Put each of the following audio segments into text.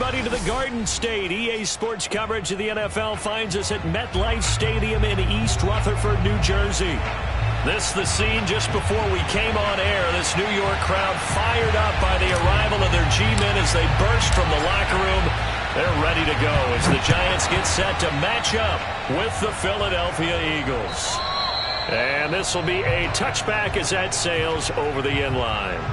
everybody to the Garden State. EA Sports coverage of the NFL finds us at MetLife Stadium in East Rutherford, New Jersey. This the scene just before we came on air. This New York crowd fired up by the arrival of their G-men as they burst from the locker room. They're ready to go as the Giants get set to match up with the Philadelphia Eagles. And this will be a touchback as that sails over the end line.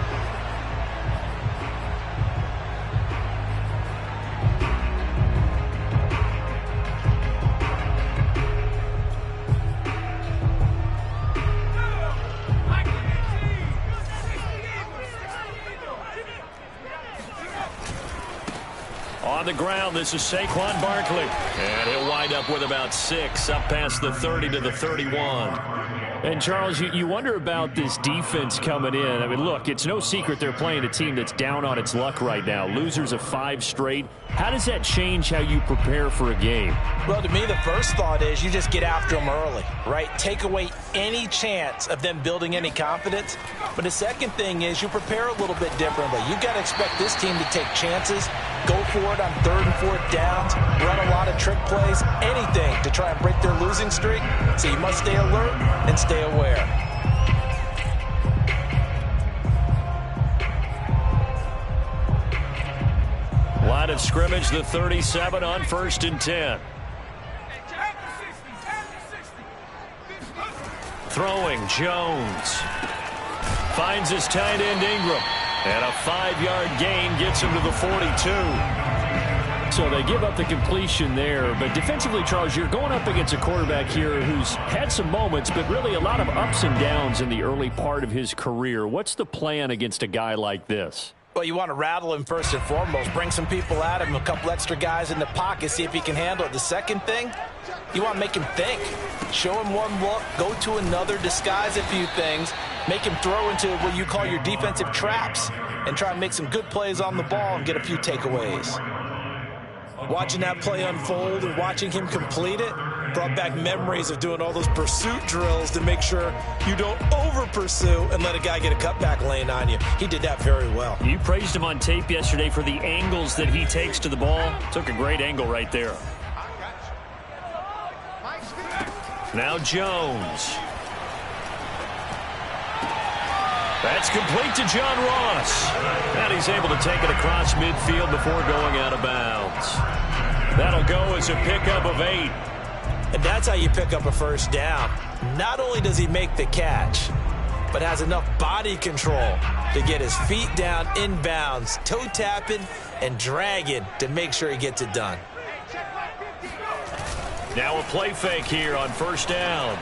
On the ground, this is Saquon Barkley. And he'll wind up with about 6, up past the 30 to the 31. And, Charles, you wonder about this defense coming in. I mean, look, it's no secret they're playing a team that's down on its luck right now. Losers of 5 straight. How does that change how you prepare for a game? Well, to me, the first thought is you just get after them early, right? Take away any chance of them building any confidence. But the second thing is you prepare a little bit differently. You've got to expect this team to take chances, go for it on 3rd and 4th downs, run a lot of trick plays, anything to try and break their losing streak. So you must stay alert and stay aware. Line of scrimmage, the 37 on 1st and 10. Throwing, Jones. Finds his tight end, Ingram. And a 5-yard gain gets him to the 42. So they give up the completion there. But defensively, Charles, you're going up against a quarterback here who's had some moments, but really a lot of ups and downs in the early part of his career. What's the plan against a guy like this? Well, you want to rattle him first and foremost. Bring some people at him, a couple extra guys in the pocket, see if he can handle it. The second thing, you want to make him think. Show him one look, go to another, disguise a few things, make him throw into what you call your defensive traps, and try and make some good plays on the ball and get a few takeaways. Watching that play unfold and watching him complete it brought back memories of doing all those pursuit drills to make sure you don't over-pursue and let a guy get a cutback lane on you. He did that very well. You praised him on tape yesterday for the angles that he takes to the ball. Took a great angle right there. Now Jones. That's complete to John Ross. And he's able to take it across midfield before going out of bounds. That'll go as a pickup of 8. And that's how you pick up a first down. Not only does he make the catch, but has enough body control to get his feet down inbounds, toe tapping and dragging to make sure he gets it done. Now a play fake here on 1st down.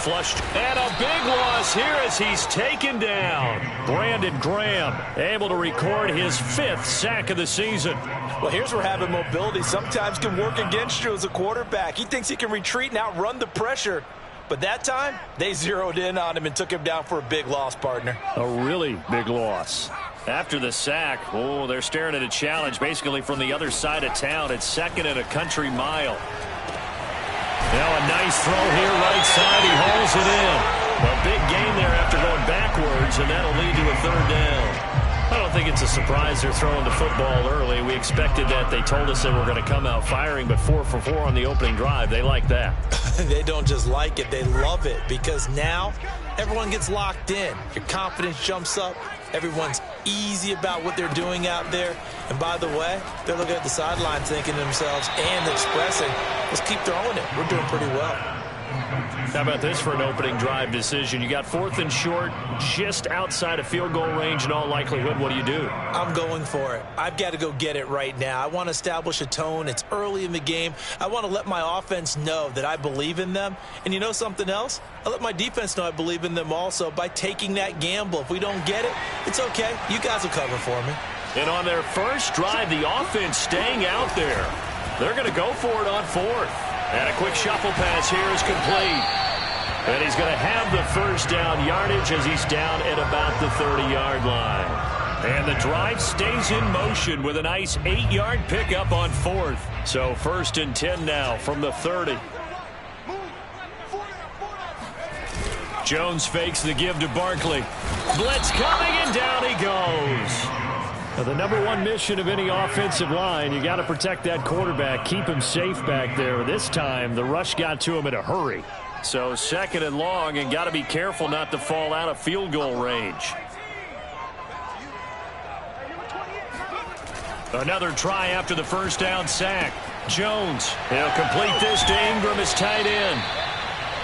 Flushed, and a big loss here as he's taken down. Brandon Graham able to record his 5th sack of the season. Well, here's where having mobility sometimes can work against you as a quarterback. He thinks he can retreat and outrun the pressure. But that time, they zeroed in on him and took him down for a big loss, partner. A really big loss. After the sack, they're staring at a challenge basically from the other side of town. It's 2nd and a country mile. Now a nice throw here right side. He hauls it in. A big gain there after going backwards, and that'll lead to a 3rd down. I don't think it's a surprise they're throwing the football early. We expected that. They told us they were going to come out firing, but 4 for 4 on the opening drive. They like that. They don't just like it. They love it because now everyone gets locked in. Your confidence jumps up. Everyone's easy about what they're doing out there. And by the way, they're looking at the sidelines thinking to themselves and expressing, let's keep throwing it. We're doing pretty well. How about this for an opening drive decision? You got 4th and short, just outside of field goal range in all likelihood. What do? I'm going for it. I've got to go get it right now. I want to establish a tone. It's early in the game. I want to let my offense know that I believe in them. And you know something else? I let my defense know I believe in them also by taking that gamble. If we don't get it, it's okay. You guys will cover for me. And on their first drive, the offense staying out there. They're going to go for it on 4th. And a quick shuffle pass here is complete. And he's going to have the first down yardage as he's down at about the 30-yard line. And the drive stays in motion with a nice 8-yard pickup on 4th. So 1st and 10 now from the 30. Jones fakes the give to Barkley. Blitz coming, and down he goes. Now, the number one mission of any offensive line, you got to protect that quarterback, keep him safe back there. This time, the rush got to him in a hurry. So 2nd and long, and got to be careful not to fall out of field goal range. Another try after the first down sack. Jones, he'll complete this to Ingram as tight end.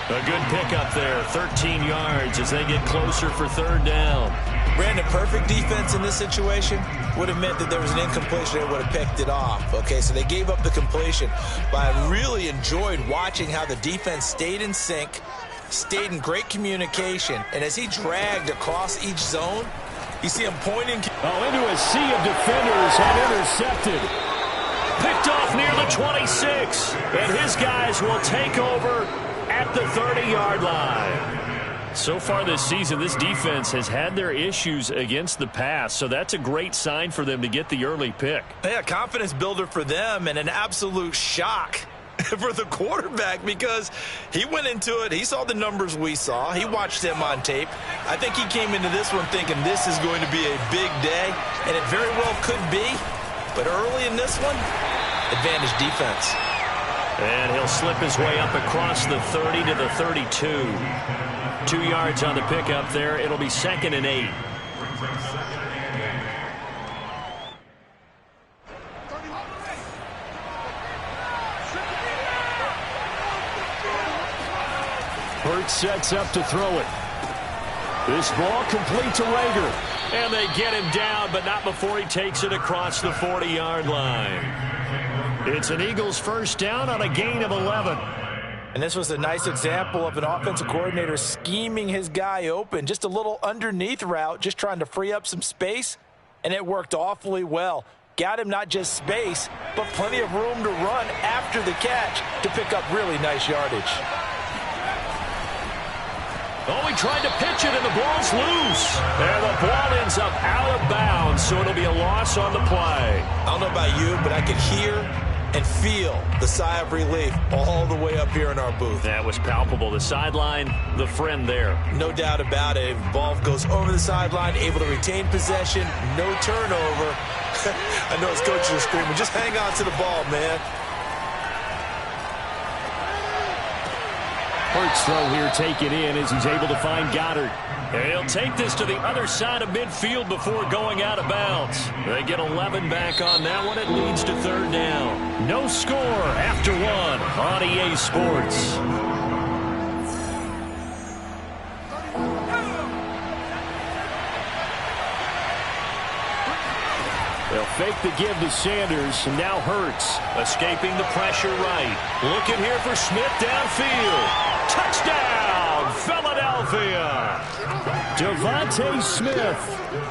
A good pickup there, 13 yards as they get closer for 3rd down. Brandon, perfect defense in this situation would have meant that there was an incompletion. They would have picked it off. Okay, so they gave up the completion. But I really enjoyed watching how the defense stayed in sync, stayed in great communication, and as he dragged across each zone, you see him pointing. Oh, into a sea of defenders and intercepted. Picked off near the 26, and his guys will take over at the 30-yard line. So far this season, this defense has had their issues against the pass, so that's a great sign for them to get the early pick. Yeah, confidence builder for them and an absolute shock for the quarterback because he went into it. He saw the numbers we saw. He watched them on tape. I think he came into this one thinking this is going to be a big day, and it very well could be. But early in this one, advantage defense. And he'll slip his way up across the 30 to the 32. 2 yards on the pickup there. It'll be 2nd and 8. Hurts sets up to throw it. This ball complete to Rager. And they get him down, but not before he takes it across the 40-yard line. It's an Eagles first down on a gain of 11. And this was a nice example of an offensive coordinator scheming his guy open. Just a little underneath route, just trying to free up some space, and it worked awfully well. Got him not just space, but plenty of room to run after the catch to pick up really nice yardage. Oh, he tried to pitch it, and the ball's loose. And the ball ends up out of bounds, so it'll be a loss on the play. I don't know about you, but I could hear and feel the sigh of relief all the way up here in our booth. That was palpable. The sideline, the friend there. No doubt about it. Ball goes over the sideline, able to retain possession, no turnover. I know his coaches are screaming, just hang on to the ball, man. Hurts throw here taken in as he's able to find Goddard. And he'll take this to the other side of midfield before going out of bounds. They get 11 back on that one. It leads to 3rd down. No score after 1 on EA Sports. They'll fake the give to Sanders, and now Hurts escaping the pressure right. Looking here for Smith downfield. Touchdown, Philadelphia. Devontae Smith,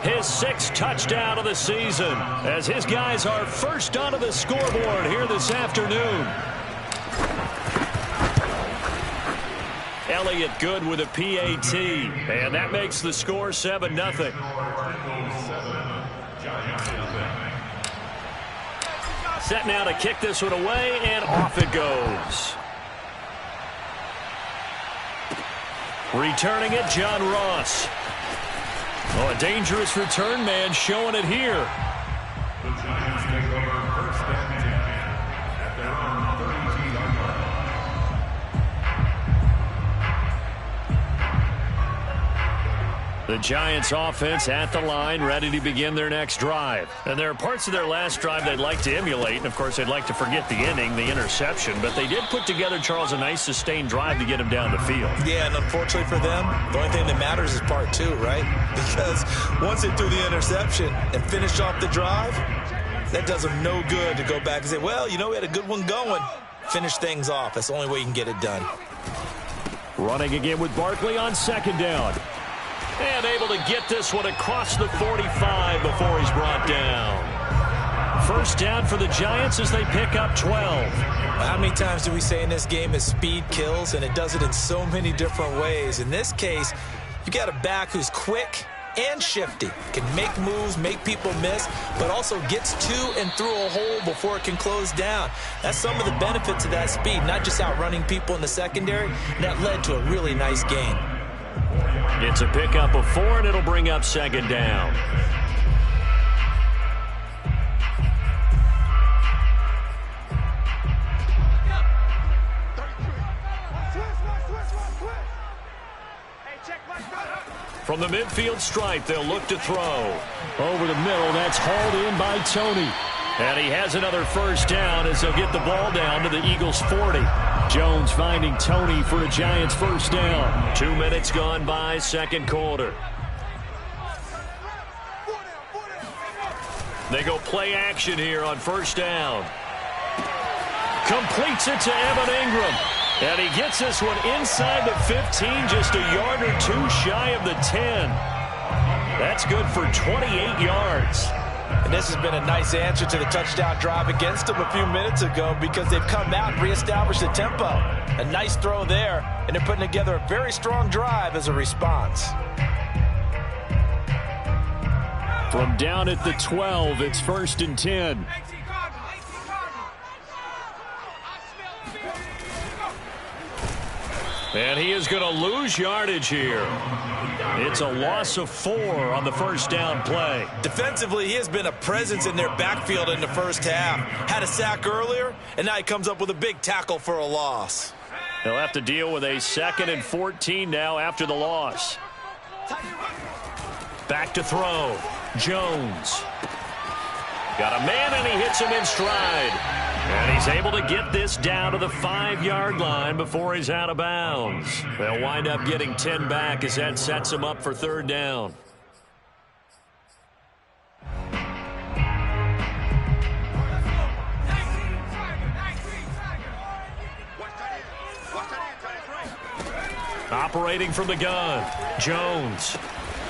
his 6th touchdown of the season, as his guys are first onto the scoreboard here this afternoon. Elliott good with a PAT, and that makes the score 7-0. Set now to kick this one away, and off it goes. Returning it, John Ross. Oh, a dangerous return man showing it here. The Giants take over 1st and 10 at their own 32-yard line. The Giants offense at the line, ready to begin their next drive. And there are parts of their last drive they'd like to emulate. And, of course, they'd like to forget the inning, the interception. But they did put together, Charles, a nice sustained drive to get him down the field. Yeah, and unfortunately for them, the only thing that matters is part 2, right? Because once they threw the interception and finished off the drive, that does them no good to go back and say, well, you know, we had a good one going. Finish things off. That's the only way you can get it done. Running again with Barkley on 2nd down. And able to get this one across the 45 before he's brought down. First down for the Giants as they pick up 12. How many times do we say in this game is speed kills, and it does it in so many different ways. In this case, you got a back who's quick and shifty, can make moves, make people miss, but also gets to and through a hole before it can close down. That's some of the benefits of that speed, not just outrunning people in the secondary, and that led to a really nice gain. It's a pickup of 4, and it'll bring up 2nd down. From the midfield stripe, they'll look to throw. Over the middle, that's hauled in by Tony. And he has another first down as they'll get the ball down to the Eagles' 40. Jones finding Tony for a Giants first down. 2 minutes gone by, second quarter. They go play action here on first down. Completes it to Evan Ingram. And he gets this one inside the 15, just a yard or two shy of the 10. That's good for 28 yards. And this has been a nice answer to the touchdown drive against them a few minutes ago because they've come out and reestablished the tempo. A nice throw there, and they're putting together a very strong drive as a response. From down at the 12, it's 1st and 10. And he is going to lose yardage here. It's a loss of 4 on the first down play. Defensively, he has been a presence in their backfield in the first half. Had a sack earlier, and now he comes up with a big tackle for a loss. They'll have to deal with a 2nd and 14 now after the loss. Back to throw. Jones. Got a man, and he hits him in stride. And he's able to get this down to the 5-yard line before he's out of bounds. They'll wind up getting 10 back as that sets him up for 3rd down. Operating from the gun, Jones.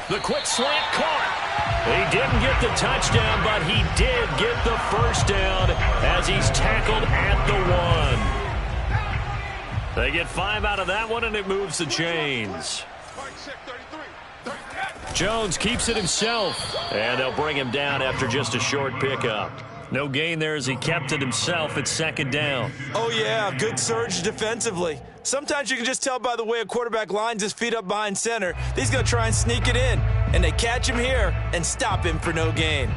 The quick slant caught. He didn't get the touchdown, but he did get the first down as he's tackled at the 1. They get 5 out of that one, and it moves the chains. Jones keeps it himself, and they'll bring him down after just a short pickup. No gain there as he kept it himself at 2nd down. Oh, yeah, good surge defensively. Sometimes you can just tell by the way a quarterback lines his feet up behind center. He's going to try and sneak it in, and they catch him here and stop him for no gain.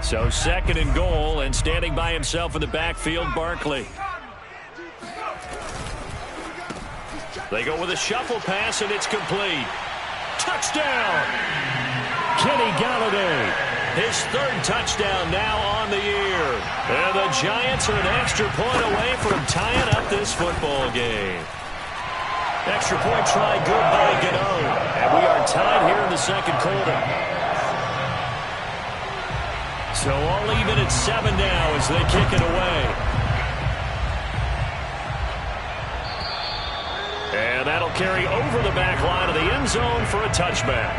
So 2nd and goal, and standing by himself in the backfield, Barkley. They go with a shuffle pass, and it's complete. Touchdown! Kenny Galladay. His 3rd touchdown now on the year. And the Giants are an extra point away from tying up this football game. Extra point try good by Gano. And we are tied here in the 2nd quarter. So all even at 7 now as they kick it away. And that'll carry over the back line of the end zone for a touchback.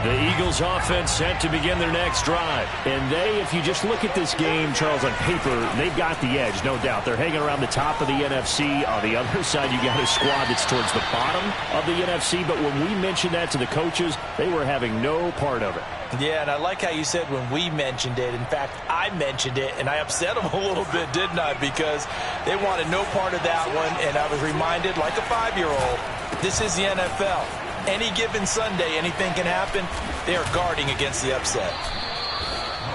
The Eagles offense set to begin their next drive. And if you just look at this game, Charles, on paper, they've got the edge, no doubt. They're hanging around the top of the NFC. On the other side, you got a squad that's towards the bottom of the NFC. But when we mentioned that to the coaches, they were having no part of it. Yeah, and I like how you said when we mentioned it. In fact, I mentioned it, and I upset them a little bit, didn't I? Because they wanted no part of that one, and I was reminded, like a 5-year-old, this is the NFL. Any given Sunday, anything can happen. They are guarding against the upset.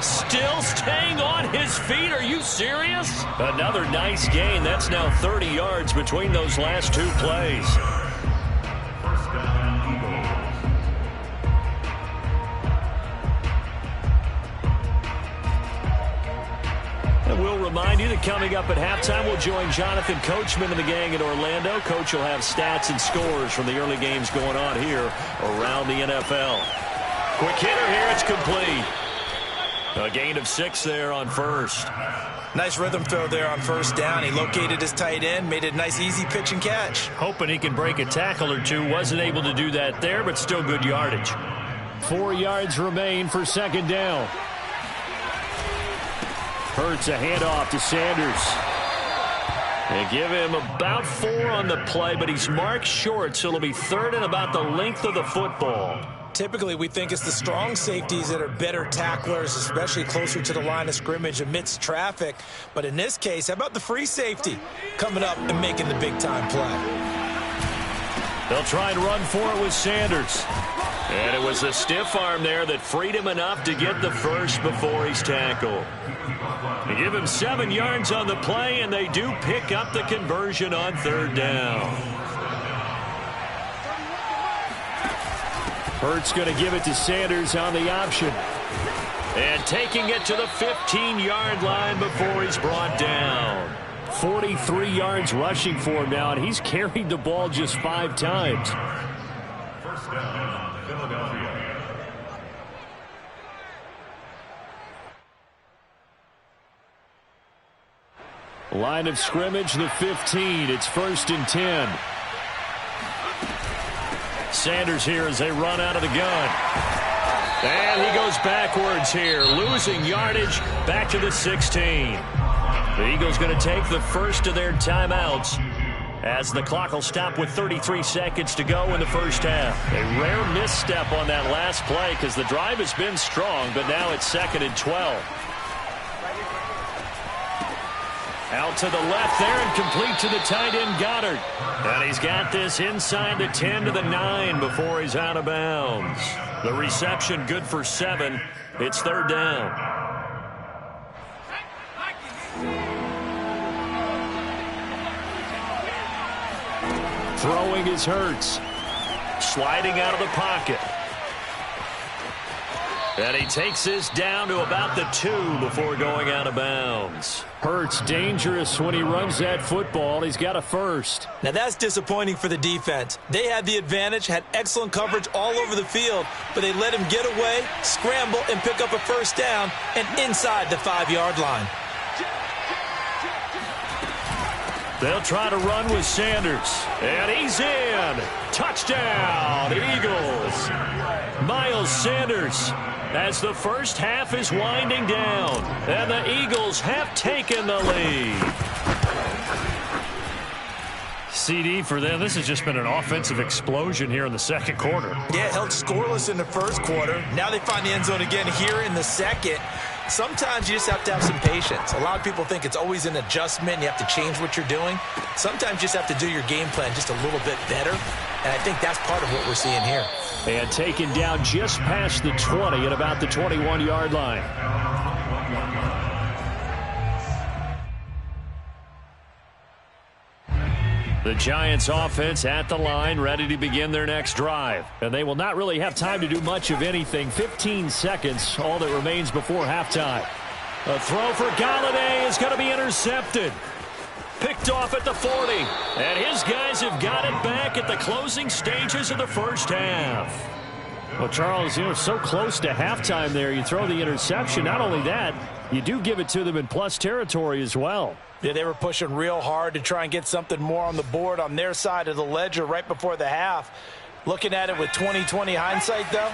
Still staying on his feet. Are you serious? Another nice gain. That's now 30 yards between those last 2 plays. First down, Eagles. And we'll remind you that coming up at halftime, we'll join Jonathan Coachman and the gang in Orlando. Coach will have stats and scores from the early games going on here around the NFL. Quick hitter here. It's complete. A gain of 6 there on first. Nice rhythm throw there on first down. He located his tight end, made it a nice easy pitch and catch. Hoping he can break a tackle or two. Wasn't able to do that there, but still good yardage. 4 yards remain for 2nd down. Hurts a handoff to Sanders. They give him about 4 on the play, but he's marked short, so it'll be 3rd and about the length of the football. Typically, we think it's the strong safeties that are better tacklers, especially closer to the line of scrimmage amidst traffic. But in this case, how about the free safety coming up and making the big-time play? They'll try and run for it with Sanders. And it was a stiff arm there that freed him enough to get the first before he's tackled. They give him 7 yards on the play, and they do pick up the conversion on 3rd down. Hurts going to give it to Sanders on the option. And taking it to the 15-yard line before he's brought down. 43 yards rushing for him now, and he's carried the ball just 5 times. First down, Philadelphia. Line of scrimmage, the 15. It's 1st and 10. Sanders here as they run out of the gun. And he goes backwards here, losing yardage back to the 16. The Eagles going to take the first of their timeouts as the clock will stop with 33 seconds to go in the first half. A rare misstep on that last play because the drive has been strong, but now it's 2nd and 12. Out to the left there and complete to the tight end Goddard. And he's got this inside the 10 to the 9 before he's out of bounds. The reception good for 7. It's 3rd down. Throwing is Hurts. Sliding out of the pocket. And he takes this down to about the 2 before going out of bounds. Hurts dangerous when he runs that football. He's got a first. Now that's disappointing for the defense. They had the advantage, had excellent coverage all over the field, but they let him get away, scramble, and pick up a first down and inside the 5-yard line. They'll try to run with Sanders. And he's in. Touchdown, Eagles. Miles Sanders as the first half is winding down. And the Eagles have taken the lead. CD for them. This has just been an offensive explosion here in the second quarter. Yeah, held scoreless in the first quarter. Now they find the end zone again here in the second. Sometimes you just have to have some patience. A lot of people think it's always an adjustment. You have to change what you're doing. Sometimes you just have to do your game plan just a little bit better. And I think that's part of what we're seeing here. And taken down just past the 20 at about the 21-yard line. The Giants offense at the line, ready to begin their next drive. And they will not really have time to do much of anything. 15 seconds, all that remains before halftime. A throw for Galladay is going to be intercepted. Picked off at the 40. And his guys have got it back at the closing stages of the first half. Well, Charles, so close to halftime there. You throw the interception. Not only that, you do give it to them in plus territory as well. Yeah, they were pushing real hard to try and get something more on the board on their side of the ledger right before the half. Looking at it with 20/20 hindsight, though,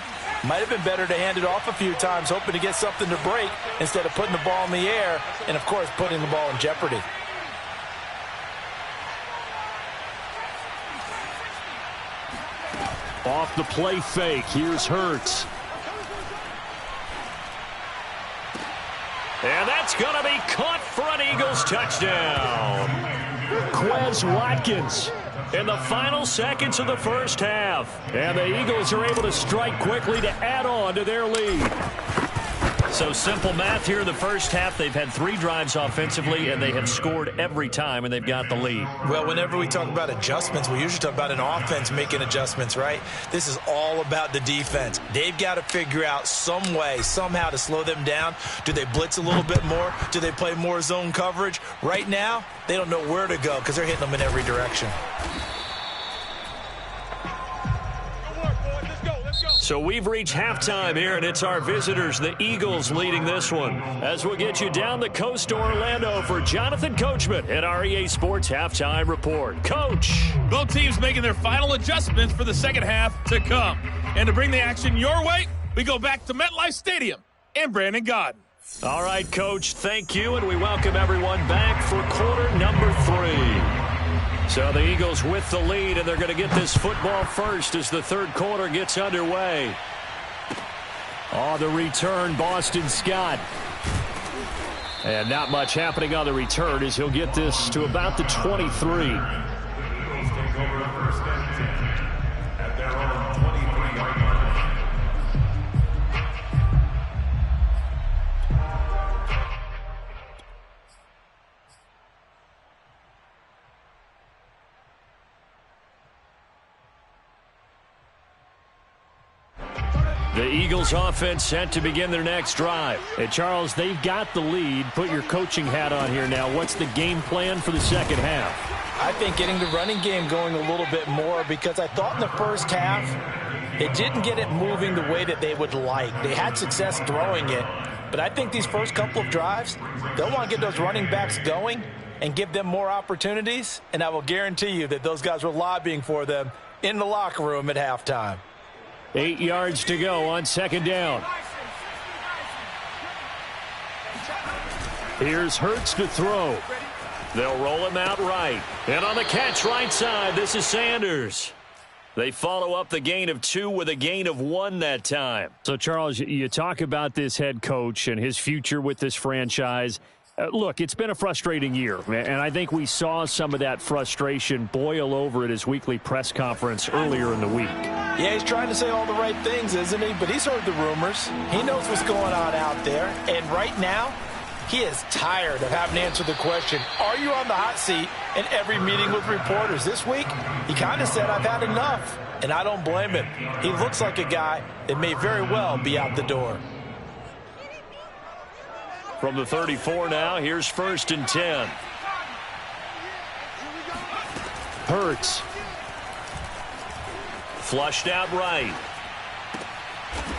might have been better to hand it off a few times, hoping to get something to break instead of putting the ball in the air and, of course, putting the ball in jeopardy. Off the play fake, here's Hurts. And that's going to be caught for an Eagles touchdown. Quez Watkins in the final seconds of the first half. And the Eagles are able to strike quickly to add on to their lead. So simple math here in the first half. They've had 3 drives offensively, and they have scored every time, and they've got the lead. Well, whenever we talk about adjustments, we usually talk about an offense making adjustments, right? This is all about the defense. They've got to figure out some way, somehow to slow them down. Do they blitz a little bit more? Do they play more zone coverage? Right now, they don't know where to go because they're hitting them in every direction. So we've reached halftime here, and it's our visitors, the Eagles, leading this one. As we'll get you down the coast to Orlando for Jonathan Coachman at our EA Sports Halftime Report. Coach. Both teams making their final adjustments for the second half to come. And to bring the action your way, we go back to MetLife Stadium and Brandon Gaudin. All right, Coach, thank you, and we welcome everyone back for quarter number 3. So the Eagles with the lead, and they're going to get this football first as the third quarter gets underway. On the return, Boston Scott. And not much happening on the return as he'll get this to about the 23. Eagles take over first and 10 at their own 23-yard line. The Eagles offense set to begin their next drive. Hey, Charles, they've got the lead. Put your coaching hat on here now. What's the game plan for the second half? I think getting the running game going a little bit more, because I thought in the first half it didn't get it moving the way that they would like. They had success throwing it, but I think these first couple of drives, they'll want to get those running backs going and give them more opportunities, and I will guarantee you that those guys were lobbying for them in the locker room at halftime. 8 yards to go on second down. Here's Hurts to throw. They'll roll him out right. And on the catch right side, this is Sanders. They follow up the gain of 2 with a gain of 1 that time. So, Charles, you talk about this head coach and his future with this franchise. Look, it's been a frustrating year, and I think we saw some of that frustration boil over at his weekly press conference earlier in the week. Yeah, he's trying to say all the right things, isn't he? But he's heard the rumors. He knows what's going on out there. And right now, he is tired of having to answer the question, are you on the hot seat in every meeting with reporters? This week, he kind of said, I've had enough. And I don't blame him. He looks like a guy that may very well be out the door. From the 34 now, here's 1st and 10. Hurts. Flushed out right.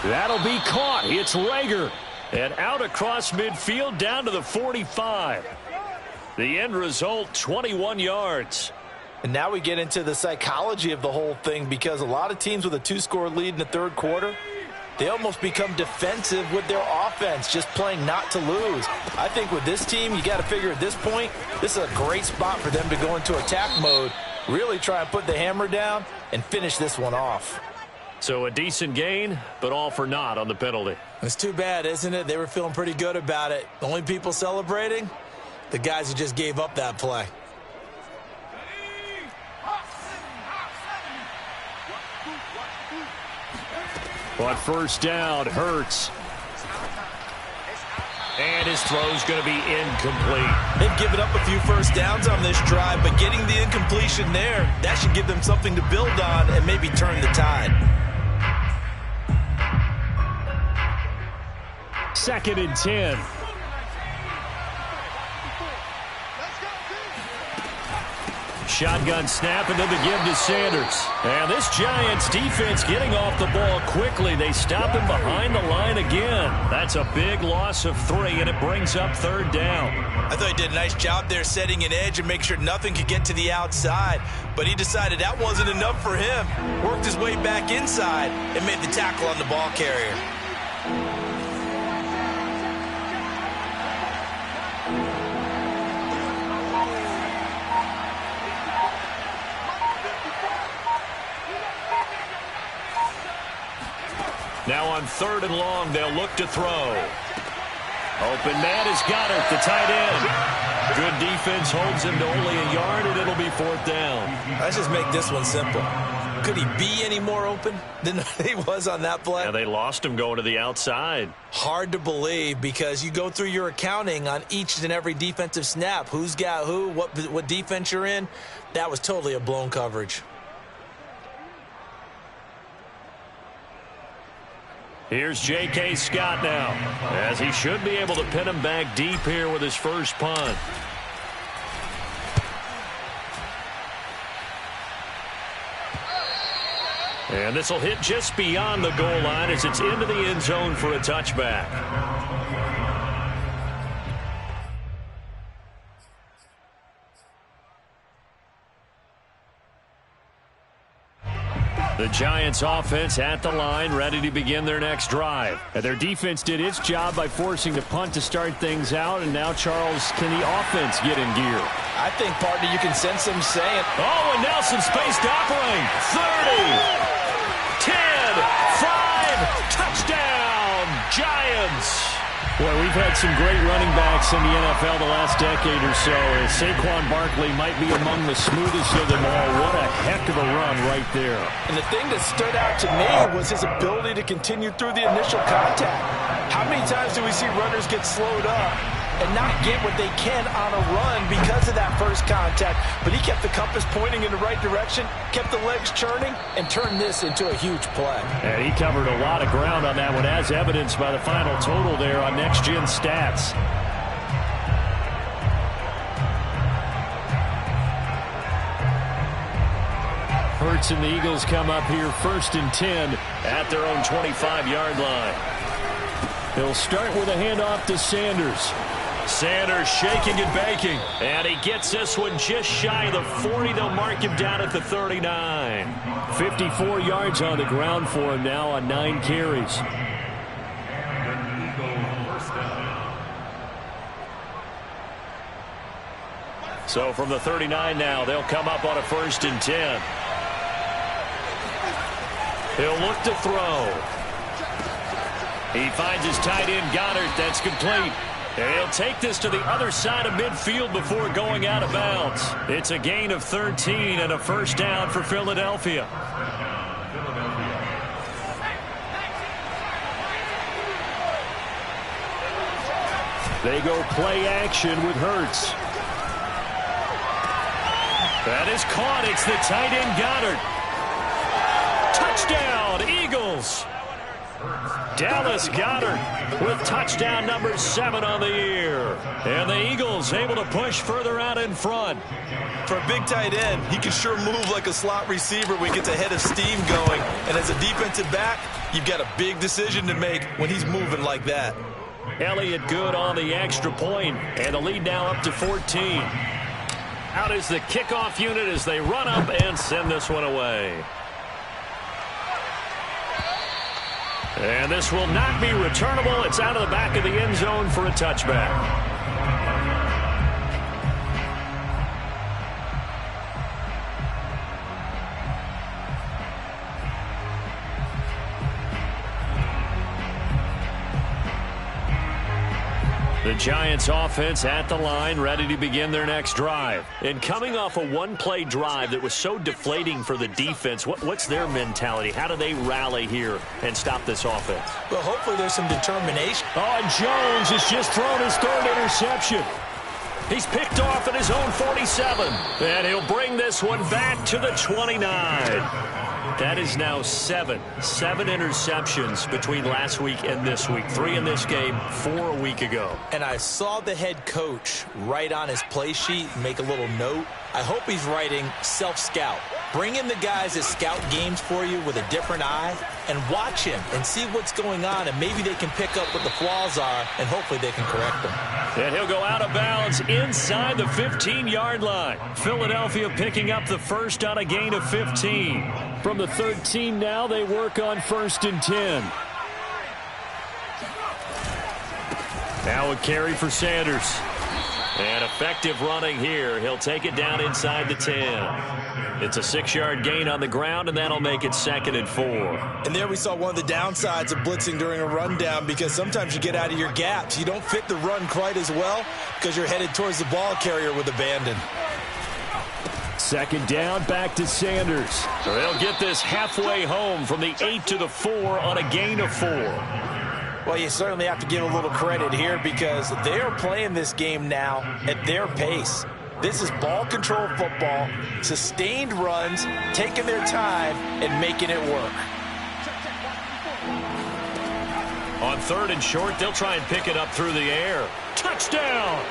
That'll be caught. It's Rager. And out across midfield down to the 45. The end result, 21 yards. And now we get into the psychology of the whole thing, because a lot of teams with a 2-score lead in the third quarter, they almost become defensive with their offense, just playing not to lose. I think with this team, you got to figure at this point, this is a great spot for them to go into attack mode, really try and put the hammer down and finish this one off. So a decent gain, but all for naught on the penalty. It's too bad, isn't it? They were feeling pretty good about it. The only people celebrating, the guys who just gave up that play. On first down, Hurts. And his throw's going to be incomplete. They've given up a few first downs on this drive, but getting the incompletion there, that should give them something to build on and maybe turn the tide. 2nd and 10. Shotgun snap, and then the give to Sanders. And this Giants defense getting off the ball quickly. They stop him behind the line again. That's a big loss of 3, and it brings up 3rd down. I thought he did a nice job there setting an edge and make sure nothing could get to the outside. But he decided that wasn't enough for him. Worked his way back inside and made the tackle on the ball carrier. Now on 3rd and long, they'll look to throw. Open man is Goddard, the tight end. Good defense holds him to only a yard, and it'll be 4th down. Let's just make this one simple. Could he be any more open than he was on that play? Yeah, they lost him going to the outside. Hard to believe, because you go through your accounting on each and every defensive snap. Who's got who, what defense you're in. That was totally a blown coverage. Here's J.K. Scott now, as he should be able to pin him back deep here with his first punt. And this will hit just beyond the goal line as it's into the end zone for a touchback. The Giants offense at the line, ready to begin their next drive. And their defense did its job by forcing the punt to start things out. And now, Charles, can the offense get in gear? I think, partner, you can sense them saying, oh, and now some space to operate. 30, 10, 5, touchdown, Giants. Boy, we've had some great running backs in the NFL the last decade or so. Saquon Barkley might be among the smoothest of them all. What a heck of a run right there. And the thing that stood out to me was his ability to continue through the initial contact. How many times do we see runners get slowed up and not get what they can on a run because of that first contact? But he kept the compass pointing in the right direction, kept the legs churning, and turned this into a huge play. And he covered a lot of ground on that one, as evidenced by the final total there on Next Gen Stats. Hurts and the Eagles come up here 1st and 10 at their own 25-yard line. They'll start with a handoff to Sanders. Sanders shaking and baking. And he gets this one just shy of the 40. They'll mark him down at the 39. 54 yards on the ground for him now on 9 carries. So from the 39 now, they'll come up on a 1st and 10. He'll look to throw. He finds his tight end, Goddard. That's complete. And he'll take this to the other side of midfield before going out of bounds. It's a gain of 13 and a first down for Philadelphia. They go play action with Hurts. That is caught. It's the tight end, Goddard. Touchdown, Eagles. Dallas Goedert with touchdown number 7 on the year. And the Eagles able to push further out in front. For a big tight end, he can sure move like a slot receiver when he gets a head of steam going. And as a defensive back, you've got a big decision to make when he's moving like that. Elliott good on the extra point, and the lead now up to 14. Out is the kickoff unit as they run up and send this one away. And this will not be returnable. It's out of the back of the end zone for a touchback. The Giants offense at the line, ready to begin their next drive. And coming off a one-play drive that was so deflating for the defense, what's their mentality? How do they rally here and stop this offense? Well, hopefully there's some determination. Oh, and Jones has just thrown his 3rd interception. He's picked off at his own 47. And he'll bring this one back to the 29. That is now 7 interceptions between last week and this week. 3 in this game, 4 a week ago. And I saw the head coach write on his play sheet and make a little note. I hope he's writing self-scout. Bring in the guys that scout games for you with a different eye and watch him and see what's going on, and maybe they can pick up what the flaws are, and hopefully they can correct them. And he'll go out of bounds inside the 15-yard line. Philadelphia picking up the first on a gain of 15. From the 13 now, they work on 1st and 10. Now a carry for Sanders. And effective running here. He'll take it down inside the 10. It's a 6-yard gain on the ground, and that'll make it 2nd and 4. And there we saw one of the downsides of blitzing during a rundown, because sometimes you get out of your gaps. You don't fit the run quite as well because you're headed towards the ball carrier with abandon. 2nd down, back to Sanders. So they'll get this halfway home from the 8 to the 4 on a gain of 4. Well, you certainly have to give a little credit here because they are playing this game now at their pace. This is ball control football, sustained runs, taking their time and making it work. On 3rd and short, they'll try and pick it up through the air. Touchdown!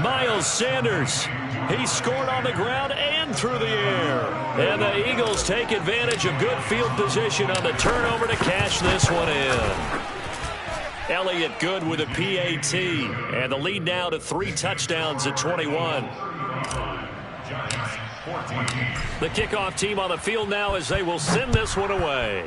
Miles Sanders. He scored on the ground and through the air. And the Eagles take advantage of good field position on the turnover to cash this one in. Elliott good with a PAT. And the lead now to 3 touchdowns at 21. The kickoff team on the field now as they will send this one away.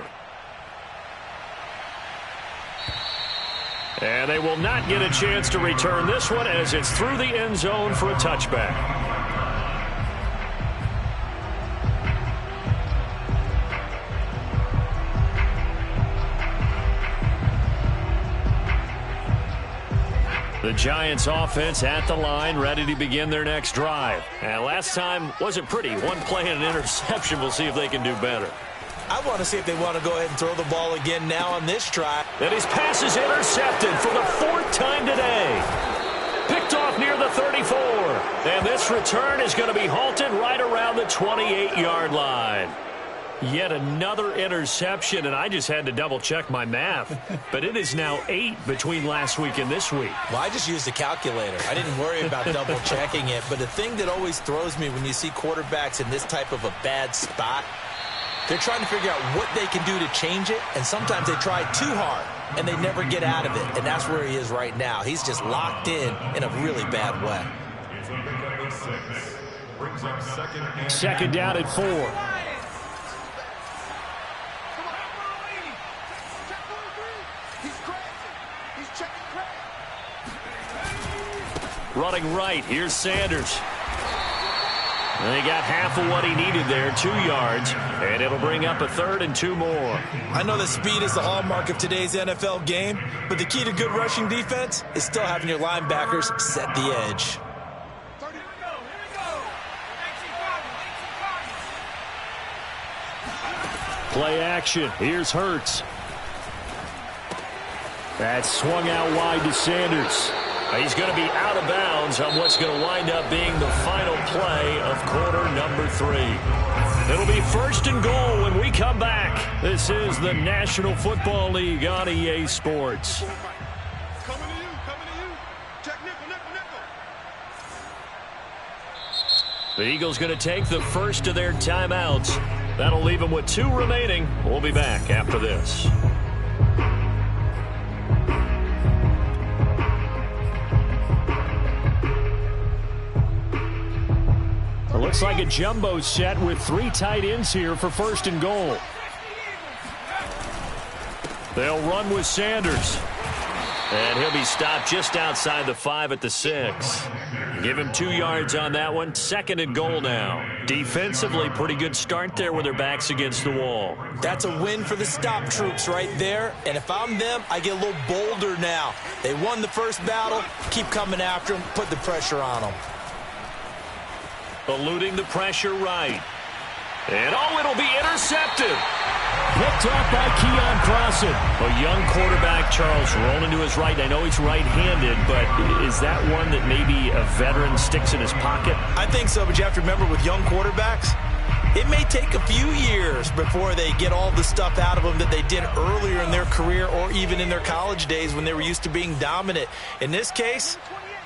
And they will not get a chance to return this one as it's through the end zone for a touchback. The Giants offense at the line, ready to begin their next drive. And last time wasn't pretty. One play and an interception. We'll see if they can do better. I want to see if they want to go ahead and throw the ball again now on this try. And his pass is intercepted for the 4th time today. Picked off near the 34. And this return is going to be halted right around the 28-yard line. Yet another interception, and I just had to double-check my math. But it is now 8 between last week and this week. Well, I just used a calculator. I didn't worry about double-checking it. But the thing that always throws me when you see quarterbacks in this type of a bad spot, they're trying to figure out what they can do to change it, and sometimes they try too hard, and they never get out of it. And that's where he is right now. He's just locked in a really bad way. Second down at 4. Running right, here's Sanders. And he got half of what he needed there, 2 yards, and it'll bring up a 3rd and 2 more. I know that speed is the hallmark of today's NFL game, but the key to good rushing defense is still having your linebackers set the edge. Play action. Here's Hurts. That's swung out wide to Sanders. He's going to be out of bounds on what's going to wind up being the final play of quarter number 3. It'll be 1st and goal when we come back. This is the National Football League on EA Sports. Coming to you. Check nickel. The Eagles going to take the first of their timeouts. That'll leave them with 2 remaining. We'll be back after this. Looks like a jumbo set with 3 tight ends here for 1st and goal. They'll run with Sanders. And he'll be stopped just outside the 5 at the 6. Give him 2 yards on that one. 2nd and goal now. Defensively, pretty good start there with their backs against the wall. That's a win for the stop troops right there. And if I'm them, I get a little bolder now. They won the first battle. Keep coming after them. Put the pressure on them. Eluding the pressure right. And it'll be intercepted. Picked off by Keon Crossen. A young quarterback, Charles, rolling to his right. I know he's right-handed, but is that one that maybe a veteran sticks in his pocket? I think so, but you have to remember with young quarterbacks, it may take a few years before they get all the stuff out of them that they did earlier in their career or even in their college days when they were used to being dominant. In this case,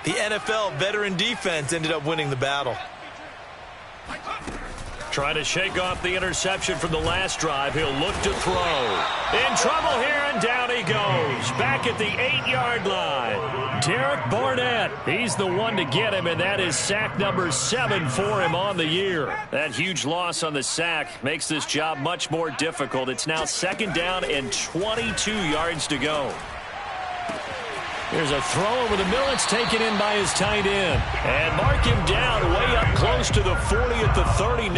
the NFL veteran defense ended up winning the battle. Trying to shake off the interception from the last drive. He'll look to throw. In trouble here, and down he goes. Back at the 8-yard line. Derek Barnett. He's the one to get him, and that is sack number 7 for him on the year. That huge loss on the sack makes this job much more difficult. It's now 2nd down and 22 yards to go. There's a throw over the middle. It's taken in by his tight end. And mark him down way up close to the 40 at the 39.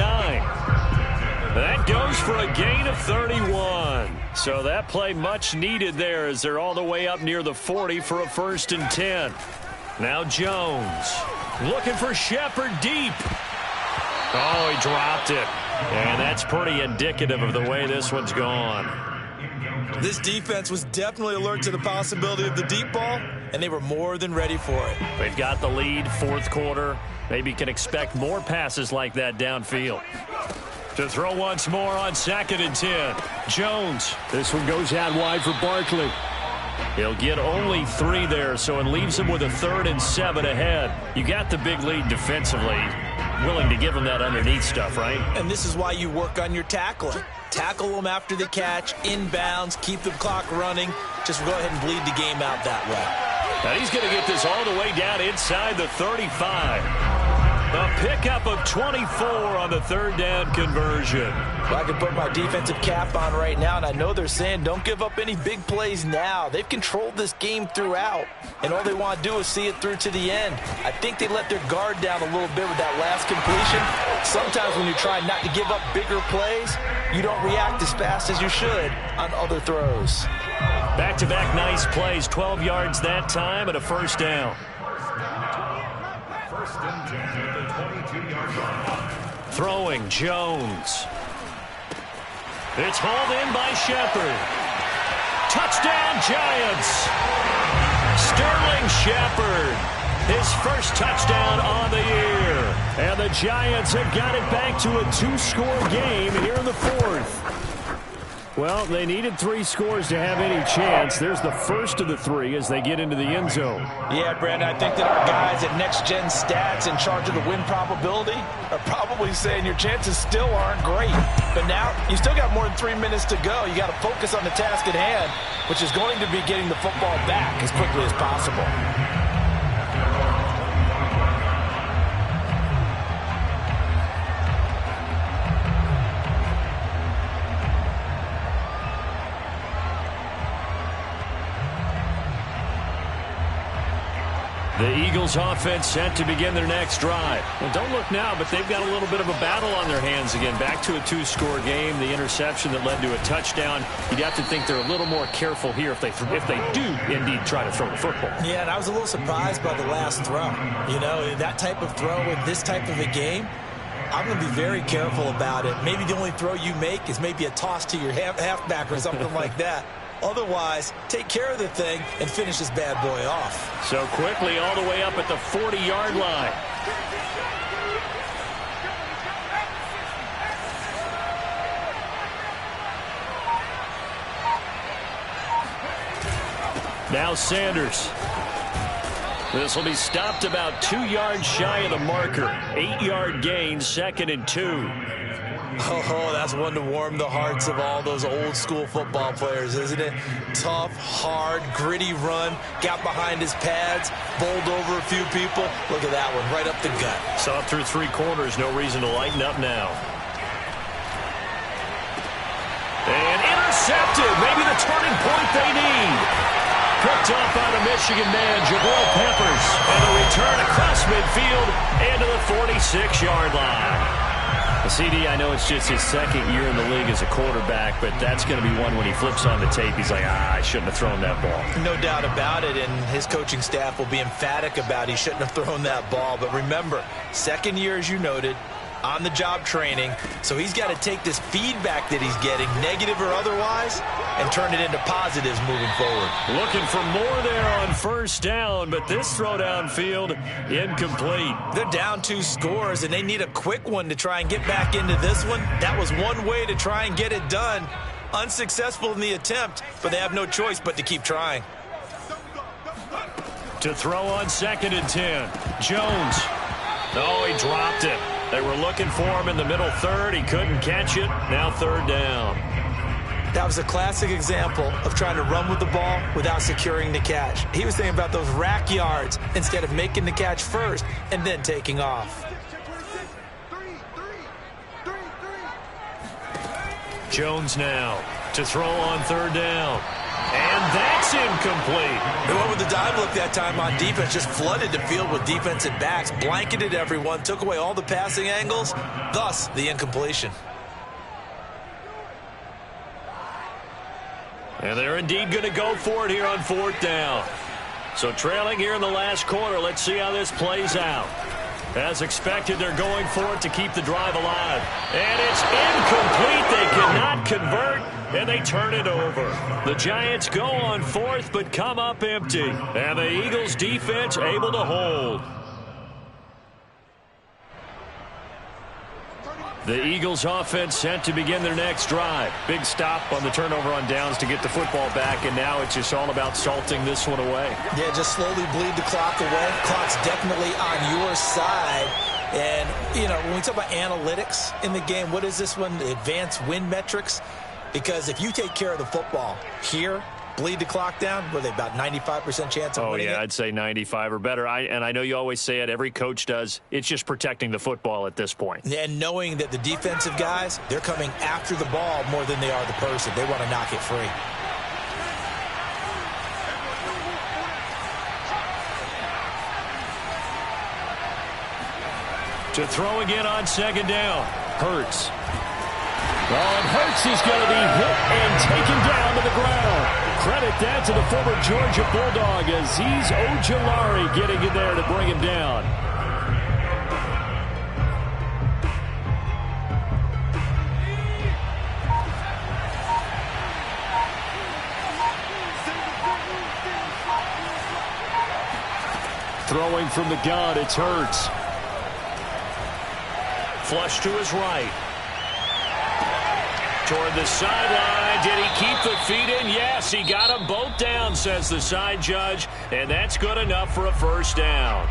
That goes for a gain of 31. So that play much needed there as they're all the way up near the 40 for a 1st and 10. Now Jones looking for Shepard deep. Oh, he dropped it. And that's pretty indicative of the way this one's gone. This defense was definitely alert to the possibility of the deep ball, and they were more than ready for it. They've got the lead, 4th quarter. Maybe can expect more passes like that downfield. To throw once more on 2nd and 10. Jones. This one goes out wide for Barkley. He'll get only 3 there, so it leaves him with a 3rd and 7 ahead. You got the big lead defensively. Willing to give him that underneath stuff, right? And this is why you work on your tackling. Tackle them after the catch, inbounds, keep the clock running. Just go ahead and bleed the game out that way. Now he's going to get this all the way down inside the 35. A pickup of 24 on the third down conversion. Well, I can put my defensive cap on right now, and I know they're saying don't give up any big plays now. They've controlled this game throughout, and all they want to do is see it through to the end. I think they let their guard down a little bit with that last completion. Sometimes when you try not to give up bigger plays, you don't react as fast as you should on other throws. Back-to-back nice plays, 12 yards that time and a first down. First and 10 at the 22-yard line. Throwing, Jones. It's hauled in by Shepard. Touchdown, Giants. Sterling Shepard, his first touchdown on the year. And the Giants have got it back to a two-score game here in the fourth. Well, they needed 3 scores to have any chance. There's the first of the 3 as they get into the end zone. Yeah, Brandon, I think that our guys at Next Gen Stats in charge of the win probability are probably saying your chances still aren't great. But now you still got more than 3 minutes to go. You got to focus on the task at hand, which is going to be getting the football back as quickly as possible. The Eagles offense set to begin their next drive. Well, don't look now, but they've got a little bit of a battle on their hands again. Back to a 2-score game. The interception that led to a touchdown. You'd have to think they're a little more careful here if they do indeed try to throw the football. Yeah, and I was a little surprised by the last throw. You know, that type of throw in this type of a game, I'm going to be very careful about it. Maybe the only throw you make is maybe a toss to your halfback or something like that. Otherwise, take care of the thing and finish this bad boy off. So quickly all the way up at the 40-yard line. Now Sanders. This will be stopped about 2 yards shy of the marker. 8-yard gain, 2nd and 2. Oh, that's one to warm the hearts of all those old-school football players, isn't it? Tough, hard, gritty run, got behind his pads, bowled over a few people. Look at that one, right up the gut. Saw it through 3 quarters, no reason to lighten up now. And intercepted, maybe the turning point they need. Picked up by the Michigan man, Jabril Peppers. And a return across midfield into the 46-yard line. CD, I know it's just his 2nd year in the league as a quarterback, but that's going to be one when he flips on the tape, he's like, I shouldn't have thrown that ball. No doubt about it, and his coaching staff will be emphatic about he shouldn't have thrown that ball. But remember, 2nd year, as you noted, on-the-job training, so he's got to take this feedback that he's getting, negative or otherwise, and turn it into positives moving forward. Looking for more there on first down, but this throw downfield incomplete. They're down 2 scores, and they need a quick one to try and get back into this one. That was one way to try and get it done. Unsuccessful in the attempt, but they have no choice but to keep trying. To throw on 2nd and 10. Jones. Oh, he dropped it. They were looking for him in the middle third. He couldn't catch it. Now 3rd down. That was a classic example of trying to run with the ball without securing the catch. He was thinking about those rack yards instead of making the catch first and then taking off. Jones now to throw on 3rd down. And that's incomplete. They went with the dive look that time on defense, just flooded the field with defensive backs, blanketed everyone, took away all the passing angles, thus the incompletion. And they're indeed going to go for it here on 4th down. So trailing here in the last quarter, let's see how this plays out. As expected, they're going for it to keep the drive alive. And it's incomplete. They cannot convert, and they turn it over. The Giants go on 4th, but come up empty. And the Eagles defense able to hold. The Eagles offense set to begin their next drive. Big stop on the turnover on downs to get the football back, and now it's just all about salting this one away. Yeah, just slowly bleed the clock away. Clock's definitely on your side. And, you know, when we talk about analytics in the game, what is this one? Advanced win metrics? Because if you take care of the football here, bleed the clock down? Were they about 95% chance of winning it? I'd say 95 or better. I know you always say it, every coach does. It's just protecting the football at this point. And knowing that the defensive guys, they're coming after the ball more than they are the person. They want to knock it free. To throw again on second down. Hurts. And Hurts is going to be hit and taken down to the ground. Credit that to the former Georgia Bulldog, Azeez Ojulari getting in there to bring him down. Throwing from the gun, it's Hurts. Flush to his right. Toward the sideline. Did he keep the feet in? Yes, he got them both down, says the side judge. And that's good enough for a first down.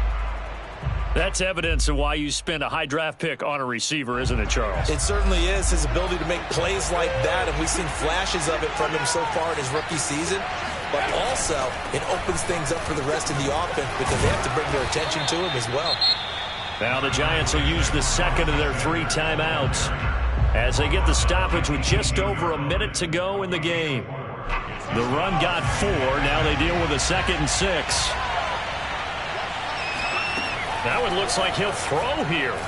That's evidence of why you spend a high draft pick on a receiver, isn't it, Charles? It certainly is. His ability to make plays like that, and we've seen flashes of it from him so far in his rookie season. But also, it opens things up for the rest of the offense because they have to bring their attention to him as well. Now the Giants will use the second of their 3 timeouts as they get the stoppage with just over a minute to go in the game. The run got 4. Now they deal with a 2nd and 6. Now it looks like he'll throw here.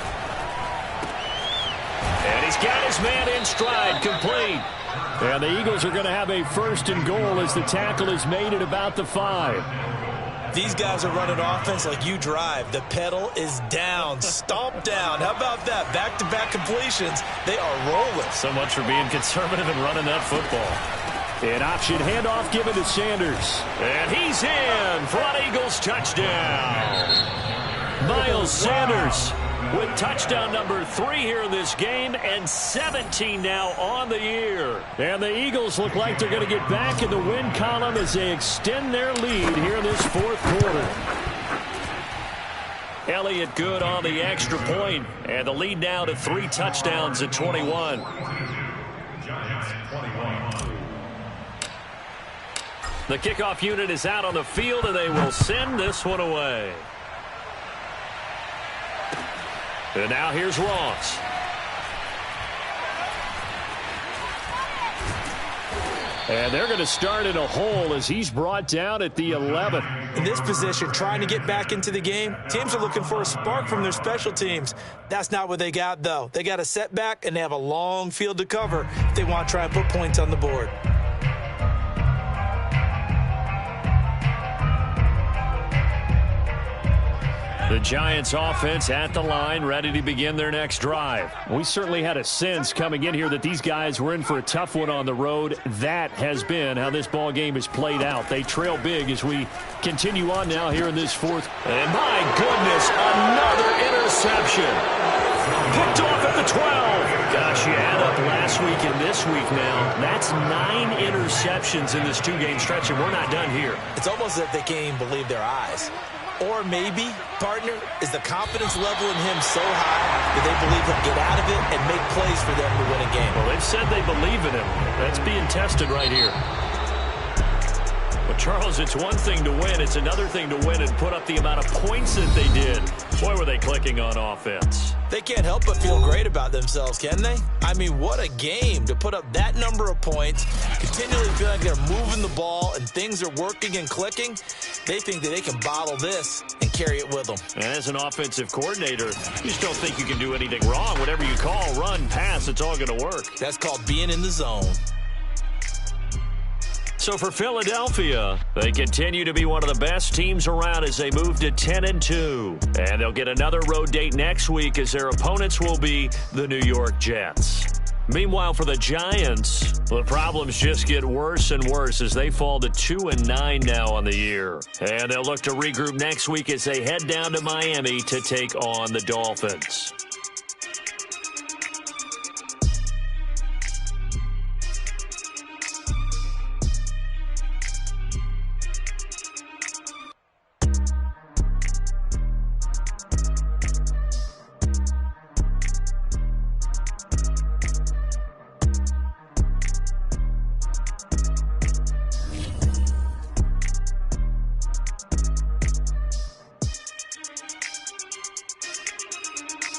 And he's got his man in stride, complete. And the Eagles are going to have a 1st and goal as the tackle is made at about the 5. These guys are running offense like you drive. The pedal is down, stomp down. How about that? Back-to-back completions. They are rolling. So much for being conservative and running that football. An option handoff given to Sanders. And he's in for an Eagles touchdown. Miles Sanders with touchdown number 3 here in this game, and 17 now on the year. And the Eagles look like they're going to get back in the win column as they extend their lead here in this 4th quarter. Elliott good on the extra point, and the lead now to 3 touchdowns at 21. Giants 21. The kickoff unit is out on the field, and they will send this one away. And now here's Ross. And they're going to start in a hole as he's brought down at the 11. In this position, trying to get back into the game, teams are looking for a spark from their special teams. That's not what they got, though. They got a setback, and they have a long field to cover if they want to try and put points on the board. The Giants offense at the line, ready to begin their next drive. We certainly had a sense coming in here that these guys were in for a tough one on the road. That has been how this ball game has played out. They trail big as we continue on now here in this 4th. And my goodness, another interception. Picked off at the 12. Gosh, you add up last week and this week now. That's 9 interceptions in this 2-game stretch, and we're not done here. It's almost as if they can't even believe their eyes. Or maybe, partner, is the confidence level in him so high that they believe he'll get out of it and make plays for them to win a game. Well, they've said they believe in him. That's being tested right here. But, Charles, it's one thing to win. It's another thing to win and put up the amount of points that they did. Boy, were they clicking on offense. They can't help but feel great about themselves, can they? I mean, what a game to put up that number of points, continually feel like they're moving the ball and things are working and clicking. They think that they can bottle this and carry it with them. And as an offensive coordinator, you just don't think you can do anything wrong. Whatever you call, run, pass, it's all going to work. That's called being in the zone. So for Philadelphia, they continue to be one of the best teams around as they move to 10-2. And they'll get another road date next week as their opponents will be the New York Jets. Meanwhile, for the Giants, the problems just get worse and worse as they fall to 2-9 now on the year. And they'll look to regroup next week as they head down to Miami to take on the Dolphins.